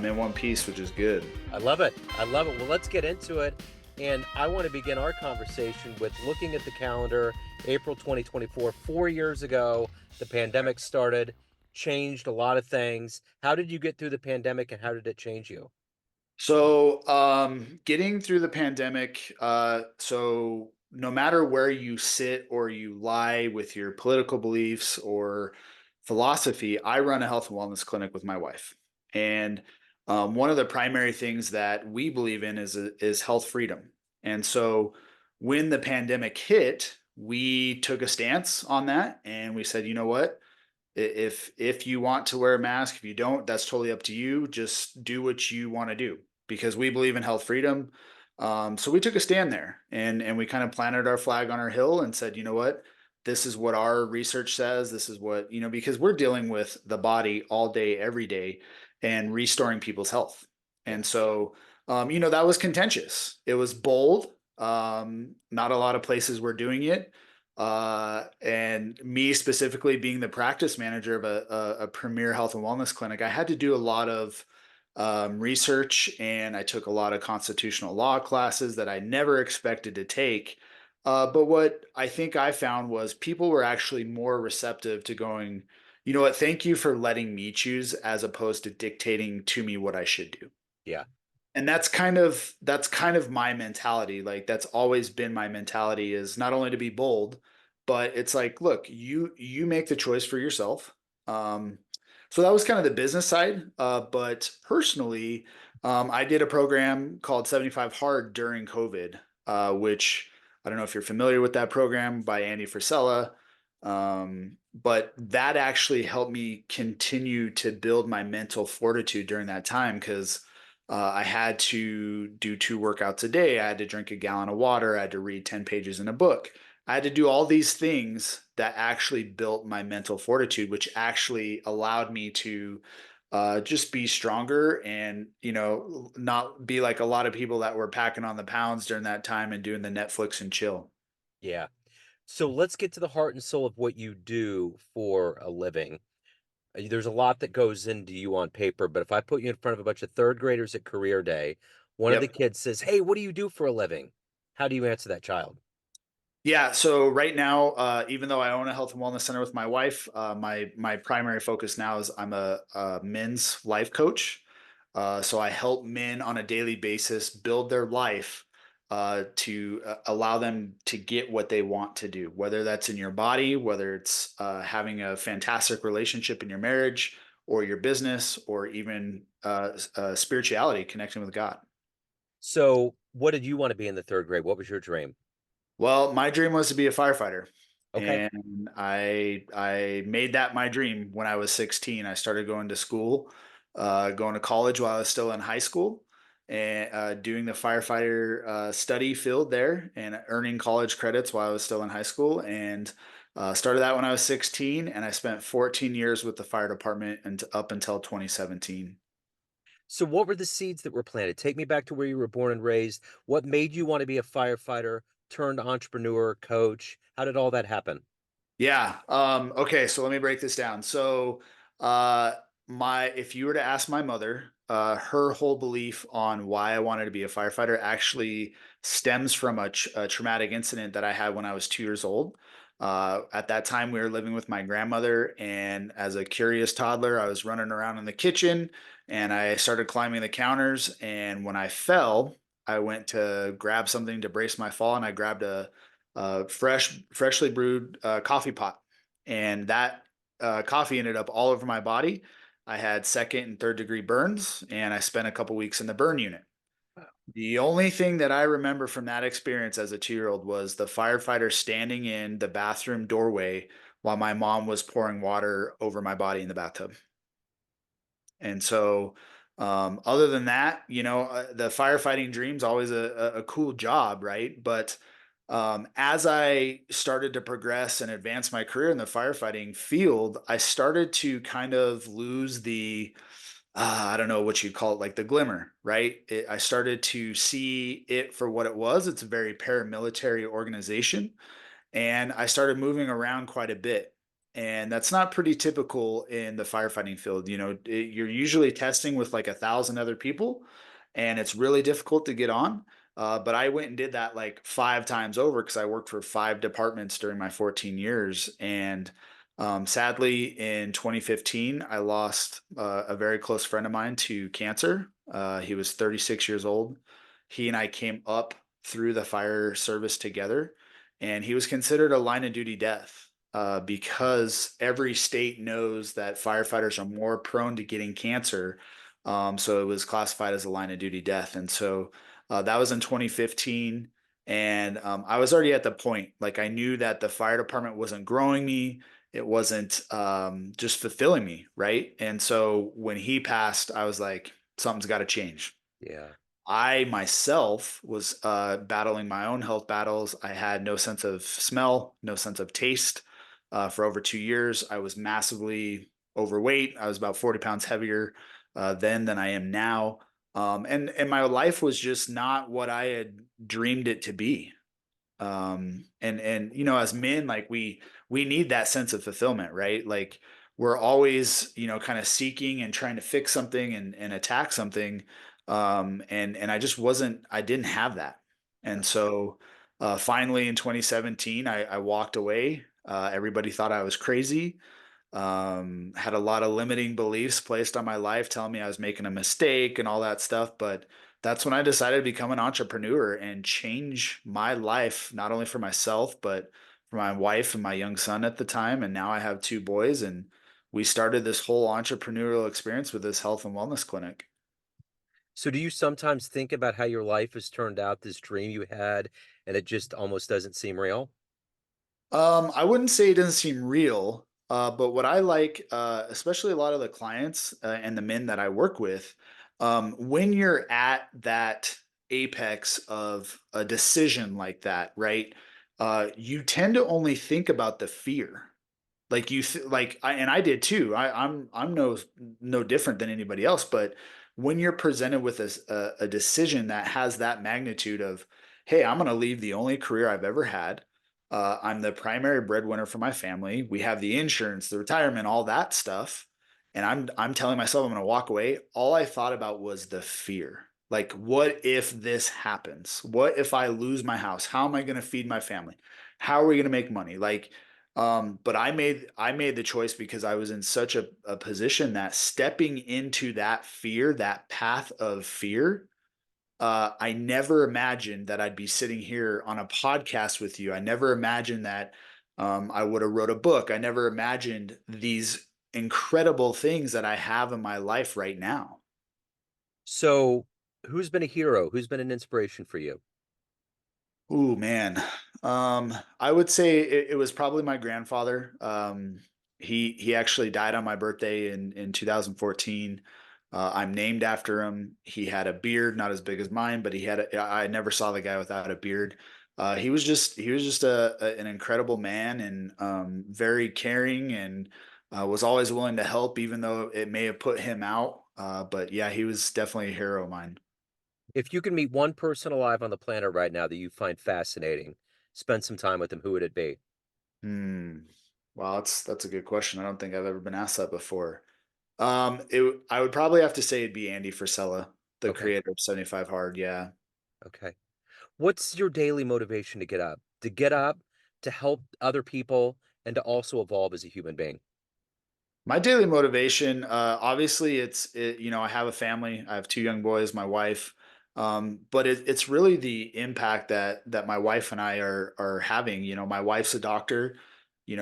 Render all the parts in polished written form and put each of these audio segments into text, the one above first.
in one piece, which is good. I love it. I love it. Well, let's get into it. And I want to begin our conversation with looking at the calendar, April 2024, 4 years ago, the pandemic started, changed a lot of things. How did you get through the pandemic and how did it change you? So, getting through the pandemic, so no matter where you sit or you lie with your political beliefs or philosophy, I run a health and wellness clinic with my wife. And one of the primary things that we believe in is health freedom. And so when the pandemic hit, we took a stance on that and we said, you know what? If you want to wear a mask, if you don't, that's totally up to you. Just do what you want to do because we believe in health freedom. So we took a stand there and we kind of planted our flag on our hill and said, you know what, this is what our research says. This is what, because we're dealing with the body all day, every day, and restoring people's health. Yeah. And so, that was contentious. It was bold. Not a lot of places were doing it, and me specifically being the practice manager of a premier health and wellness clinic, I had to do a lot of research and I took a lot of constitutional law classes that I never expected to take. But what I think I found was people were actually more receptive to going, you know what, thank you for letting me choose as opposed to dictating to me what I should do. Yeah. And that's kind of my mentality. Like that's always been my mentality is not only to be bold, but it's like, look, you make the choice for yourself. Um, so that was kind of the business side. But personally, I did a program called 75 Hard during COVID, which I don't know if you're familiar with that program by Andy Frisella. But that actually helped me continue to build my mental fortitude during that time because I had to do 2 workouts a day. I had to drink a gallon of water. I had to read 10 pages in a book. I had to do all these things that actually built my mental fortitude, which actually allowed me to just be stronger and, not be like a lot of people that were packing on the pounds during that time and doing the Netflix and chill. Yeah. So let's get to the heart and soul of what you do for a living. There's a lot that goes into you on paper, but if I put you in front of a bunch of third graders at career day, one of the Yep. kids says, "Hey, what do you do for a living?" How do you answer that child? Yeah, so right now, even though I own a health and wellness center with my wife, my primary focus now is I'm a men's life coach. So I help men on a daily basis build their life to allow them to get what they want to do, whether that's in your body, whether it's having a fantastic relationship in your marriage or your business, or even spirituality, connecting with God. So, what did you want to be in the third grade? What was your dream? Well, my dream was to be a firefighter. Okay. And I made that my dream when I was 16. I started going to school, going to college while I was still in high school, and doing the firefighter study field there, and earning college credits while I was still in high school. And started that when I was 16, and I spent 14 years with the fire department and up until 2017. So, what were the seeds that were planted? Take me back to where you were born and raised. What made you want to be a firefighter, turned entrepreneur, coach? How did all that happen? Yeah. Okay. So let me break this down. So, uh, if you were to ask my mother, her whole belief on why I wanted to be a firefighter actually stems from a traumatic incident that I had when I was 2 years old. At that time, we were living with my grandmother, and as a curious toddler, I was running around in the kitchen, and I started climbing the counters. And when I fell, I went to grab something to brace my fall, and I grabbed a freshly brewed coffee pot, and that coffee ended up all over my body. I had second and third degree burns, and I spent a couple weeks in the burn unit. The only thing that I remember from that experience as a 2 year old was the firefighter standing in the bathroom doorway while my mom was pouring water over my body in the bathtub. And so, other than that, the firefighting dream's always a cool job, right? But as I started to progress and advance my career in the firefighting field, I started to kind of lose I don't know what you'd call it, like the glimmer, right? I started to see it for what it was. It's a very paramilitary organization. And I started moving around quite a bit. and that's not pretty typical in the firefighting field. You're usually testing with like 1,000 other people, and it's really difficult to get on. But I went and did that like 5 times over because I worked for 5 departments during my 14 years. And sadly, in 2015, I lost a very close friend of mine to cancer. He was 36 years old. He and I came up through the fire service together, and he was considered a line of duty death because every state knows that firefighters are more prone to getting cancer. So it was classified as a line of duty death. And so that was in 2015. And I was already at the point, like I knew that the fire department wasn't growing me. It wasn't just fulfilling me. Right. And so when he passed, I was like, something's got to change. Yeah. I myself was battling my own health battles. I had no sense of smell, no sense of taste for over 2 years. I was massively overweight. I was about 40 pounds heavier then than I am now. And my life was just not what I had dreamed it to be. And as men, like we need that sense of fulfillment, right? Like we're always kind of seeking and trying to fix something and attack something. And I didn't have that. And so finally in 2017 I walked away. Everybody thought I was crazy. Had a lot of limiting beliefs placed on my life, telling me I was making a mistake and all that stuff. But that's when I decided to become an entrepreneur and change my life, not only for myself, but for my wife and my young son at the time. And now I have 2 boys, and we started this whole entrepreneurial experience with this health and wellness clinic. So do you sometimes think about how your life has turned out, this dream you had, and it just almost doesn't seem real? I wouldn't say it doesn't seem real, but what I like, especially a lot of the clients and the men that I work with, when you're at that apex of a decision like that, right? You tend to only think about the fear. Like and I did too. I'm no different than anybody else. But when you're presented with a decision that has that magnitude of, hey, I'm going to leave the only career I've ever had. I'm the primary breadwinner for my family. We have the insurance, the retirement, all that stuff, and I'm telling myself I'm going to walk away. All I thought about was the fear. Like, what if this happens? What if I lose my house? How am I going to feed my family? How are we going to make money? But I made the choice because I was in such a position that stepping into that fear, that path of fear, I never imagined that I'd be sitting here on a podcast with you. I never imagined that I would have wrote a book. I never imagined these incredible things that I have in my life right now. So who's been a hero? Who's been an inspiration for you? Ooh, man. I would say it was probably my grandfather. He actually died on my birthday in 2014. I'm named after him. He had a beard, not as big as mine, but I never saw the guy without a beard. He was just an incredible man, and very caring, and was always willing to help, even though it may have put him out. But yeah, he was definitely a hero of mine. If you could meet one person alive on the planet right now that you find fascinating, spend some time with them, who would it be? Hmm. Wow, that's a good question. I don't think I've ever been asked that before. I would probably have to say it'd be Andy Frisella, the Okay. creator of 75 Hard. Yeah. Okay. What's your daily motivation to get up? To get up, to help other people, and to also evolve as a human being? My daily motivation, obviously, I have a family. I have 2 young boys, my wife, but it's really the impact that my wife and I are having. My wife's a doctor.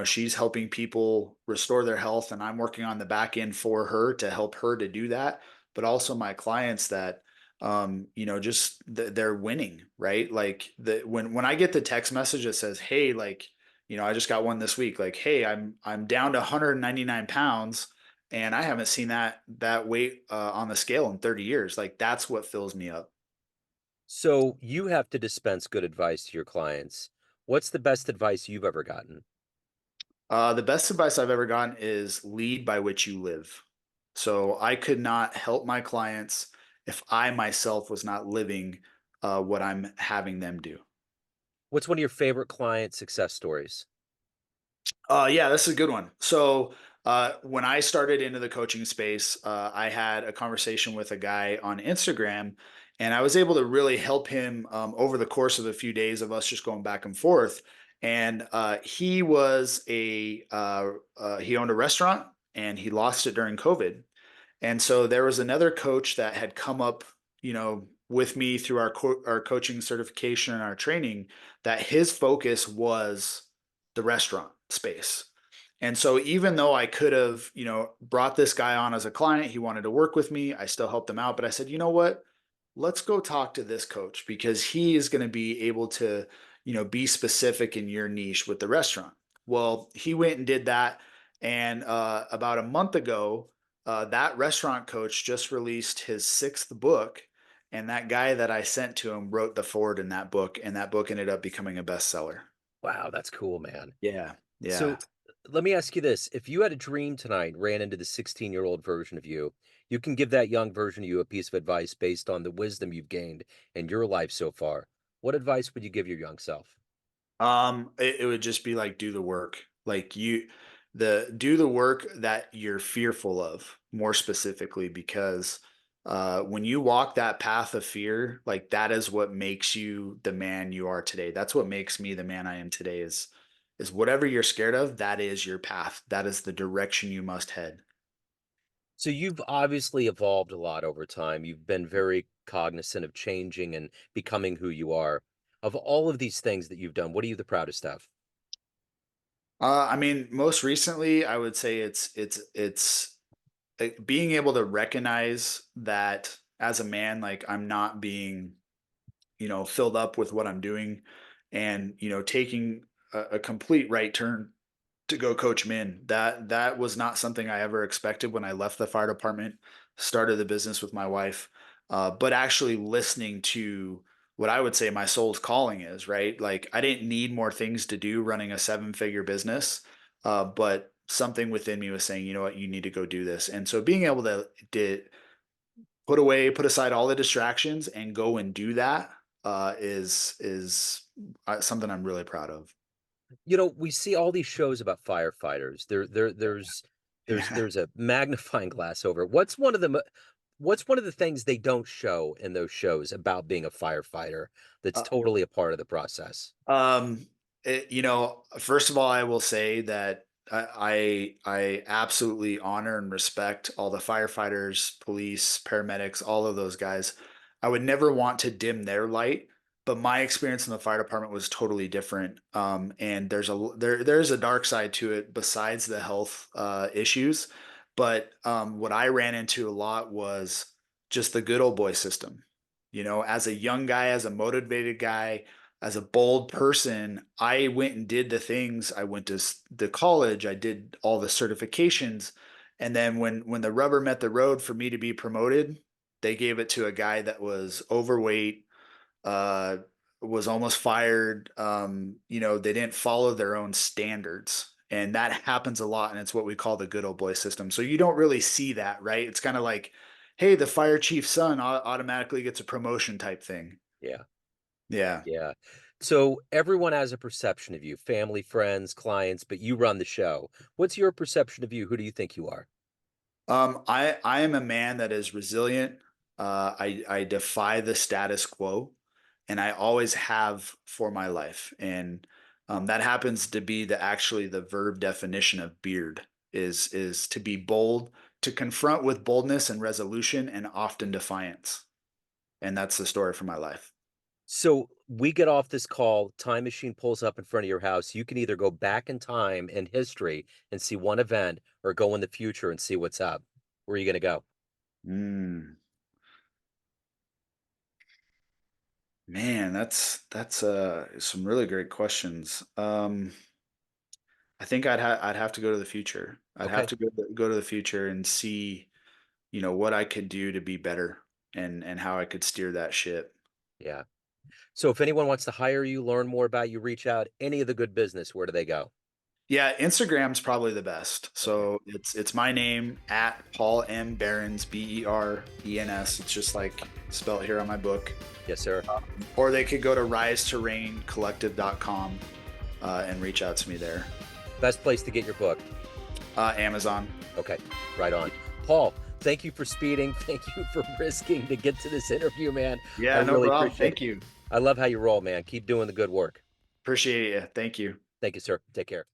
She's helping people restore their health, and I'm working on the back end for her to help her to do that. But also my clients that, they're winning, right? Like when I get the text message that says, "Hey, like." I just got one this week. Like, hey, I'm down to 199 pounds, and I haven't seen that weight on the scale in 30 years. Like, that's what fills me up. So you have to dispense good advice to your clients. What's the best advice you've ever gotten? The best advice I've ever gotten is lead by which you live. So I could not help my clients if I myself was not living what I'm having them do. What's one of your favorite client success stories? Yeah, this is a good one. So, when I started into the coaching space, I had a conversation with a guy on Instagram, and I was able to really help him over the course of a few days of us just going back and forth. And he was he owned a restaurant, and he lost it during COVID. And so there was another coach that had come up, with me through our coaching certification and our training, that his focus was the restaurant space. And so even though I could have, brought this guy on as a client, he wanted to work with me, I still helped him out, but I said, "You know what? Let's go talk to this coach because he is going to be able to, be specific in your niche with the restaurant." Well, he went and did that, and about a month ago, that restaurant coach just released his sixth book, and that guy that I sent to him wrote the forward in that book, and that book ended up becoming a bestseller. Wow, that's cool, man. Yeah, yeah. So let me ask you this. If you had a dream tonight, ran into the 16-year-old version of you, you can give that young version of you a piece of advice based on the wisdom you've gained in your life so far. What advice would you give your young self? It would just be like do the work. Like do the work that you're fearful of, more specifically, because when you walk that path of fear, like that is what makes you the man you are today. That's what makes me the man I am today is whatever you're scared of, that is your path. That is the direction you must head. So you've obviously evolved a lot over time. You've been very cognizant of changing and becoming who you are. Of all of these things that you've done, what are you the proudest of? I mean, most recently, I would say it's being able to recognize that as a man, like I'm not being, filled up with what I'm doing, and taking a complete right turn to go coach men. That was not something I ever expected when I left the fire department, started the business with my wife, but actually listening to what I would say my soul's calling is, right. Like I didn't need more things to do running a seven-figure business, but something within me was saying, you know what, you need to go do this. And so being able to put aside all the distractions and go and do that is something I'm really proud of. You know, we see all these shows about firefighters. There's Yeah. there's a magnifying glass over it. What's one of the things they don't show in those shows about being a firefighter that's Uh, totally a part of the process? Um, first of all, I will say that I absolutely honor and respect all the firefighters, police, paramedics, all of those guys. I would never want to dim their light, but my experience in the fire department was totally different. And there's a dark side to it besides the health issues. But what I ran into a lot was just the good old boy system. As a young guy, as a motivated guy, as a bold person, I went and did the things. I went to the college. I did all the certifications, and then when the rubber met the road for me to be promoted, they gave it to a guy that was overweight, uh, was almost fired. They didn't follow their own standards. And that happens a lot. And it's what we call the good old boy system. So you don't really see that, right? It's kind of like, hey, the fire chief's son automatically gets a promotion type thing. Yeah, Yeah. yeah. So everyone has a perception of you, family, friends, clients, but you run the show. What's your perception of you? Who do you think you are? I am a man that is resilient. I defy the status quo, and I always have for my life. And that happens to be the verb definition of beard is to be bold, to confront with boldness and resolution, and often defiance. And that's the story for my life. So we get off this call, time machine pulls up in front of your house. You can either go back in time in history and see one event or go in the future and see what's up. Where are you going to go? Mm, man, that's some really great questions. I think I'd have to go to the future. I'd have Okay. to go to the future and see, what I could do to be better and how I could steer that ship. Yeah. So if anyone wants to hire you, learn more about you, reach out, any of the good business, where do they go? Yeah, Instagram's probably the best. Okay. So it's my name at Paul M Berens, Berens. It's just like spelled here on my book. Yes, sir. Or they could go to riseteraincollective.com and reach out to me there. Best place to get your book. Amazon. Okay, right on. Paul, thank you for speeding. Thank you for risking to get to this interview, man. I Yeah, no really problem. appreciate it. Thank you. I love how you roll, man. Keep doing the good work. Appreciate it. Thank you. Thank you, sir. Take care.